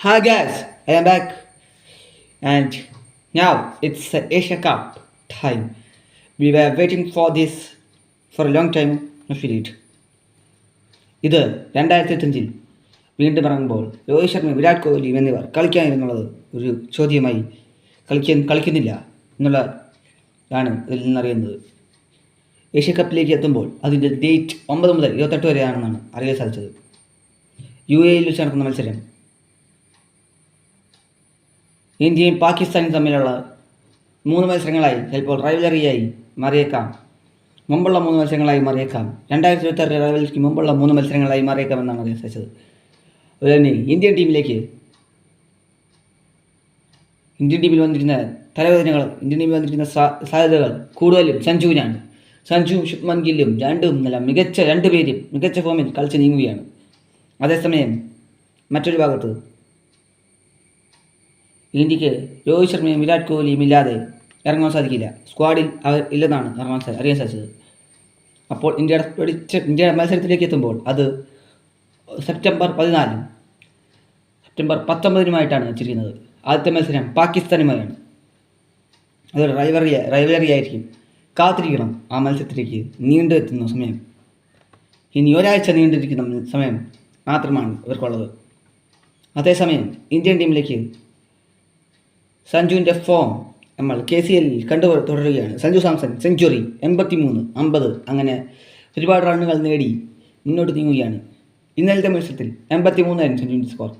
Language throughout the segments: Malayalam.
Hi guys, I am back, and now it's the Asia Cup time. We were waiting for this for a long time. I feel it. ഇത് 2005 വീണ്ടും ഇറങ്ങുമ്പോൾ രോഹിത് ശർമ്മ വിരാട് കോഹ്ലി എന്നിവർ കളിക്കാനെന്നുള്ളത് ഒരു ചോദ്യമായി കളിക്കുന്നില്ല എന്നുള്ളതാണ് ഇതിൽ നിന്നറിയുന്നത്. ഏഷ്യ കപ്പിലേക്ക് എത്തുമ്പോൾ അതിൻ്റെ ഡേറ്റ് 9 മുതൽ 28 വരെയാണെന്നാണ് അറിയാൻ സാധിച്ചത്. UAE വെച്ച് നടക്കുന്ന മത്സരം ഇന്ത്യയും പാകിസ്ഥാനും തമ്മിലുള്ള 3 മത്സരങ്ങളായി ചിലപ്പോൾ റൈവലറിയായി മാറിയേക്കാം. മുമ്പുള്ള 3 മത്സരങ്ങളായി മാറിയേക്കാം. 2026 റൈവലറിക്ക് മുമ്പുള്ള 3 മത്സരങ്ങളായി മാറിയേക്കാം എന്നാണ് അറിയാൻ സാധിച്ചത്. അതുപോലെ തന്നെ ഇന്ത്യൻ ടീമിൽ വന്നിരിക്കുന്ന വന്നിരിക്കുന്ന സാധ്യതകൾ കൂടുതലും സഞ്ജുവിനാണ്. സഞ്ജു ശുഭ്മാൻ ഗില്ലും മികച്ച ഫോമിൽ കളിച്ച് നീങ്ങുകയാണ്. അതേസമയം മറ്റൊരു ഭാഗത്ത് ഇന്ത്യക്ക് രോഹിത് ശർമ്മയും വിരാട് കോഹ്ലിയും ഇല്ലാതെ ഇറങ്ങാൻ സാധിക്കില്ല. സ്ക്വാഡിൽ അവർ ഇല്ലെന്നാണ് അറിയാൻ സാധിച്ചത്. അപ്പോൾ ഇന്ത്യയുടെ മത്സരത്തിലേക്ക് എത്തുമ്പോൾ അത് സെപ്റ്റംബർ 14 സെപ്റ്റംബർ 19 വെച്ചിരിക്കുന്നത്. ആദ്യത്തെ മത്സരം പാകിസ്ഥാനുമായാണ്. അതൊരു റൈവലറി ആയിരിക്കും. കാത്തിരിക്കണം ആ മത്സരത്തിലേക്ക് നീണ്ടു എത്തുന്ന സമയം. ഇനി ഒരാഴ്ച നീണ്ടിരിക്കുന്ന സമയം മാത്രമാണ് ഇവർക്കുള്ളത്. അതേസമയം ഇന്ത്യൻ ടീമിലേക്ക് സഞ്ജുവിൻ്റെ ഫോം നമ്മൾ KCL തുടരുകയാണ്. സഞ്ജു സാംസൺ സെഞ്ചുറി 83, 50 അങ്ങനെ ഒരുപാട് റണ്ണുകൾ നേടി മുന്നോട്ട് നീങ്ങുകയാണ്. ഇന്നലത്തെ മത്സരത്തിൽ 83 സഞ്ജുവിൻ്റെ സ്കോർ.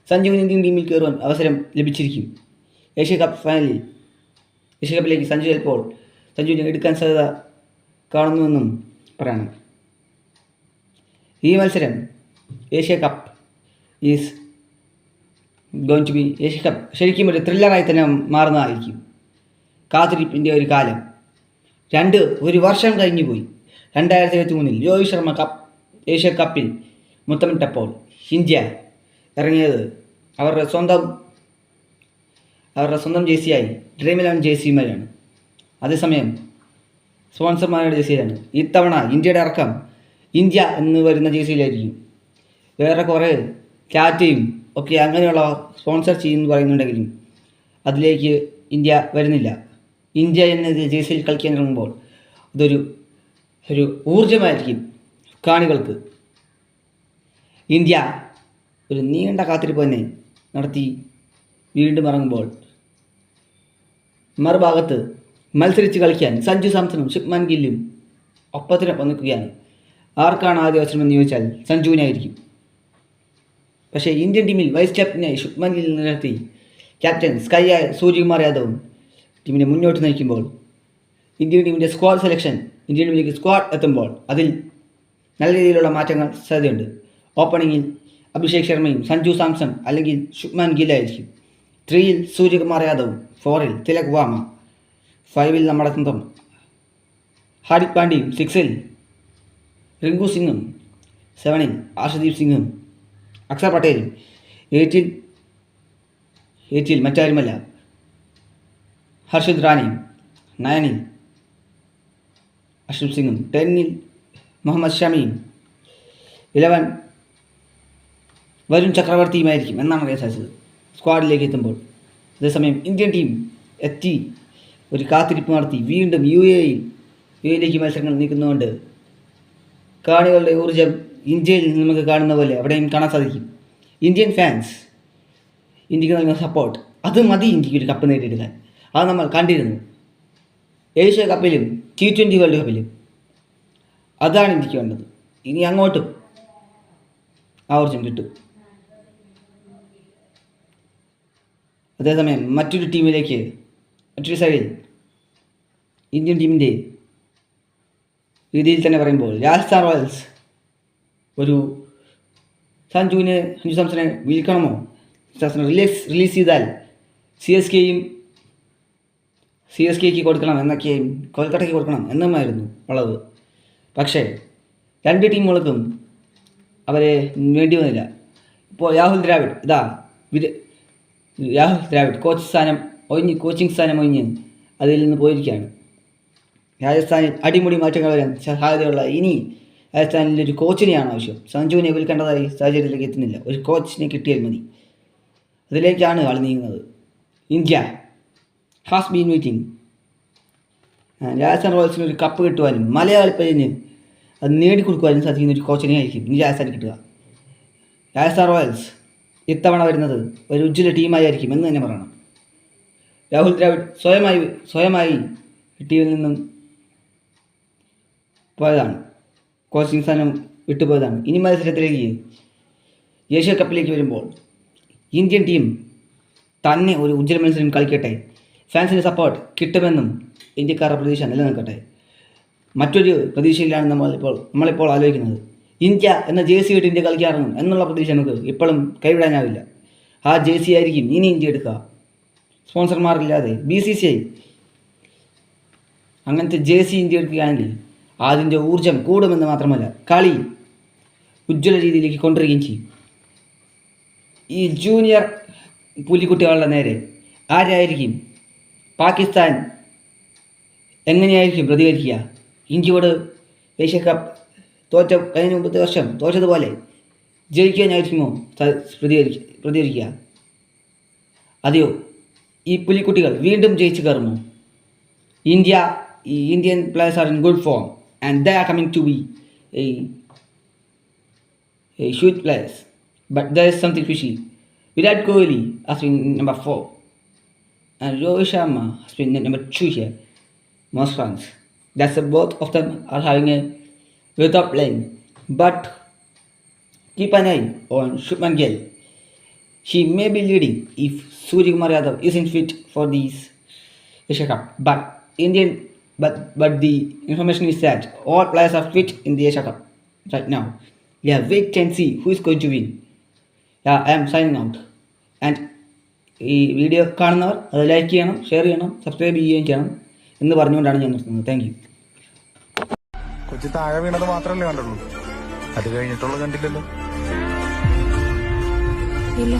സഞ്ജുവിന് ഇന്ത്യൻ ടീമിൽ കയറുവാൻ അവസരം ലഭിച്ചിരിക്കും. ഏഷ്യ കപ്പിലേക്ക് സഞ്ജുവിനെ എടുക്കാൻ സാധ്യത കാണുന്നുവെന്നും പറയണം. ഈ മത്സരം ഏഷ്യ കപ്പ് ശരിക്കും ഒരു ത്രില്ലറായി തന്നെ മാറുന്നതായിരിക്കും. കാത്തിരിപ്പിൻ്റെ ഒരു കാലം. ഒരു വർഷം കഴിഞ്ഞു പോയി. 2023 രോഹിത് ശർമ്മ ഏഷ്യ കപ്പിൽ മുത്തമിട്ടപ്പോൾ ഇന്ത്യ ഇറങ്ങിയത് അവരുടെ സ്വന്തം ജേഴ്സിയായി ഡ്രീം 11 ജേഴ്സിയുമായാണ്. അതേസമയം സ്പോൺസർമാരുടെ ജേഴ്സിയിലാണ്. ഇത്തവണ ഇന്ത്യയുടെ ഇറക്കം ഇന്ത്യ എന്ന് വരുന്ന ജേഴ്സിയിലായിരിക്കും. വേറെ കുറേ ടാറ്റയും ഒക്കെ അങ്ങനെയുള്ള സ്പോൺസർ ചെയ്യുമെന്ന് പറയുന്നുണ്ടെങ്കിലും അതിലേക്ക് ഇന്ത്യ വരുന്നില്ല. ഇന്ത്യ എന്ന ജേഴ്സിയിൽ കളിക്കാൻ ഇറങ്ങുമ്പോൾ ഒരു ഊർജ്ജമായിരിക്കും കാണികൾക്ക്. ഇന്ത്യ ഒരു നീണ്ട കാത്തിരിപ്പ് തന്നെ നടത്തി വീണ്ടും ഇറങ്ങുമ്പോൾ മറുഭാഗത്ത് മത്സരിച്ച് കളിക്കാൻ സഞ്ജു സാംസണും ശുഭ്മാൻ ഗില്ലും ഒപ്പത്തിനൊപ്പം നിൽക്കുകയാണ്. ആർക്കാണ് ആദ്യ അവസരമെന്ന് ചോദിച്ചാൽ സഞ്ജുവിനായിരിക്കും. പക്ഷേ ഇന്ത്യൻ ടീമിൽ വൈസ് ക്യാപ്റ്റനായി ശുഭ്മാൻ ഗിൽ നിലനിർത്തി ക്യാപ്റ്റൻ സൂര്യകുമാർ യാദവും ടീമിനെ മുന്നോട്ട് നയിക്കുമ്പോൾ ഇന്ത്യൻ ടീമിൻ്റെ ഇന്ത്യൻ ടീമിലേക്ക് സ്ക്വാഡ് എത്തുമ്പോൾ അതിൽ നല്ല രീതിയിലുള്ള മാറ്റങ്ങൾ സാധ്യതയുണ്ട്. ഓപ്പണിങ്ങിൽ അഭിഷേക് ശർമ്മയും സഞ്ജു സാംസൺ അല്ലെങ്കിൽ ശുഭ്മാൻ ഗില്ലായിരിക്കും. 3-ൽ സൂര്യകുമാർ യാദവും, 4-ൽ തിലക് വർമ്മ, 5-ൽ നമ്മുടെ സ്വന്തം ഹാർദിക് പാണ്ഡ്യയും, 6-ൽ റിങ്കു സിംഗും, 7-ൽ ആർഷദീപ് സിംഗും അക്ഷർ പട്ടേലും, 8-ൽ മറ്റാരുമല്ല ഹർഷിത് റാനയും, 9-ൽ അർഷദീപ് സിംഗും, 10-ൽ മുഹമ്മദ് ഷമിയും, 11 വരുൺ ചക്രവർത്തിയുമായിരിക്കും എന്നാണ് അറിയാൻ സാധിച്ചത് സ്ക്വാഡിലേക്ക് എത്തുമ്പോൾ. അതേസമയം ഇന്ത്യൻ ടീം എത്തി ഒരു കാത്തിരിപ്പ് നടത്തി വീണ്ടും UAEയിലേക്ക് മത്സരങ്ങൾ നീക്കുന്നതുകൊണ്ട് കാണികളുടെ ഊർജ്ജം ഇന്ത്യയിൽ നമുക്ക് കാണുന്ന പോലെ അവിടെയും കാണാൻ സാധിക്കും. ഇന്ത്യൻ ഫാൻസ് ഇന്ത്യക്ക് നൽകുന്ന സപ്പോർട്ട് അത് മതി ഇന്ത്യക്ക് ഒരു കപ്പ് നേടിയെടുക്കാൻ. അത് നമ്മൾ കണ്ടിരുന്നു ഏഷ്യ കപ്പിലും T20 വേൾഡ് കപ്പിലും. അതാണ് ഇന്ത്യക്ക് വേണ്ടത്. ഇനി അങ്ങോട്ടും ആ ഊർജ്ജം കിട്ടും. അതേസമയം മറ്റൊരു സൈഡിൽ ഇന്ത്യൻ ടീമിൻ്റെ രീതിയിൽ തന്നെ പറയുമ്പോൾ രാജസ്ഥാൻ റോയൽസ് സഞ്ജു സാംസനെ വിൽക്കണമോ, റിലീസ് ചെയ്താൽ CSKയ്ക്ക് കൊടുക്കണം എന്നൊക്കെയും കൊൽക്കത്തയ്ക്ക് കൊടുക്കണം എന്നുമായിരുന്നു ഉള്ളത്. പക്ഷേ 2 ടീമുകൾക്കും അവരെ വേണ്ടി വന്നില്ല. ഇപ്പോൾ രാഹുൽ ദ്രാവിഡ് കോച്ചിങ് സ്ഥാനം ഒഴിഞ്ഞ് അതിൽ നിന്ന് പോയിരിക്കുകയാണ്. രാജസ്ഥാനിൽ അടിമുടി മാറ്റങ്ങൾ വരാൻ സാധ്യതയുള്ള ഇനി രാജസ്ഥാനിൽ ഒരു കോച്ചിനെയാണ് ആവശ്യം. സഞ്ജുവിനെ വിൽക്കേണ്ടതായി സാഹചര്യത്തിലേക്ക് എത്തുന്നില്ല. ഒരു കോച്ചിനെ കിട്ടിയാൽ മതി. അതിലേക്കാണ് ആൾ നീങ്ങുന്നത്. India has been waiting. Rajasthan റോയൽസിന് ഒരു കപ്പ് കിട്ടുവാനും മലയാളി പയ്യന് അത് നേടിക്കൊടുക്കുവാനും സാധിക്കുന്ന ഒരു കോച്ചിനെ ആയിരിക്കും ഇനി രാജസ്ഥാൻ കിട്ടുക. രാജസ്ഥാൻ റോയൽസ് ഇത്തവണ വരുന്നത് ഒരു ഉജ്ജ്വല ടീമായിരിക്കും എന്ന് തന്നെ പറയണം. രാഹുൽ ദ്രാവിഡ് സ്വയമായി ടീമിൽ നിന്നും പോയതാണ്, കോച്ചിങ് സ്ഥാനം വിട്ടുപോയതാണ്. ഇനി മത്സരത്തിലേക്ക് ഏഷ്യ കപ്പിലേക്ക് വരുമ്പോൾ ഇന്ത്യൻ ടീം തന്നെ ഒരു ഉജ്ജ്വല മത്സരം കളിക്കട്ടെ, ഫാൻസിൻ്റെ സപ്പോർട്ട് കിട്ടുമെന്നും ഇന്ത്യക്കാരുടെ പ്രതീക്ഷ നിലനിൽക്കട്ടെ. മറ്റൊരു പ്രതീക്ഷയിലാണ് നമ്മളിപ്പോൾ ആലോചിക്കുന്നത്. ഇന്ത്യ എന്ന ജേഴ്സി ഇട്ട് ഇന്ത്യ കളിക്കാറുണ്ട് എന്നുള്ള പ്രതീക്ഷ നമുക്ക് ഇപ്പോഴും കൈവിടാനാവില്ല. ആ ജേഴ്സി ആയിരിക്കും ഇനി ഇന്ത്യ എടുക്കുക. സ്പോൺസർമാരില്ലാതെ BCCI അങ്ങനത്തെ ജേഴ്സി ഇന്ത്യ എടുക്കുകയാണെങ്കിൽ അതിൻ്റെ ഊർജം കൂടുമെന്ന് മാത്രമല്ല കളി ഉജ്ജ്വല രീതിയിലേക്ക് കൊണ്ടുവരികയും ചെയ്യും. ഈ ജൂനിയർ പുലിക്കുട്ടികളുടെ നേരെ ആരായിരിക്കും പാകിസ്ഥാൻ എങ്ങനെയായിരിക്കും പ്രതികരിക്കുക? ഇന്ത്യയോട് ഏഷ്യ കപ്പ് കഴിഞ്ഞ മുമ്പത്തെ വർഷം തോറ്റതുപോലെ ജയിക്കാനായിരിക്കുമോ പ്രതികരിക്കുക? അതെയോ ഈ പുലിക്കുട്ടികൾ വീണ്ടും ജയിച്ചു കയറുമോ? Indian players are in good form and they are coming to be a huge players. But there is something fishy. Virat Kohli has been number 4 and Rohit Sharma has been number 2 here. Most runs. Both of them are having a without playing. But keep an eye on Shubman Gill. He may be leading if Suryakumar Yadav isn't fit for these Asia Cup. But the information is that all players are fit in the Asia Cup right now. Yeah, wait and see who is going to win. Yeah, I am signing out. And ഈ വീഡിയോ കാണുന്നവർ അത് ലൈക്ക് ചെയ്യണം, ഷെയർ ചെയ്യണം, സബ്സ്ക്രൈബ് ചെയ്യുകയും ചെയ്യണം എന്ന് പറഞ്ഞുകൊണ്ടാണ് ഞാൻ നിർത്തുന്നത്. Thank you. കൊച്ചി താഴെ വീണത് മാത്രമല്ലേ കണ്ടുള്ളൂ, അത് കഴിഞ്ഞിട്ടുള്ളത് കണ്ടില്ലല്ലോ. ഇല്ല.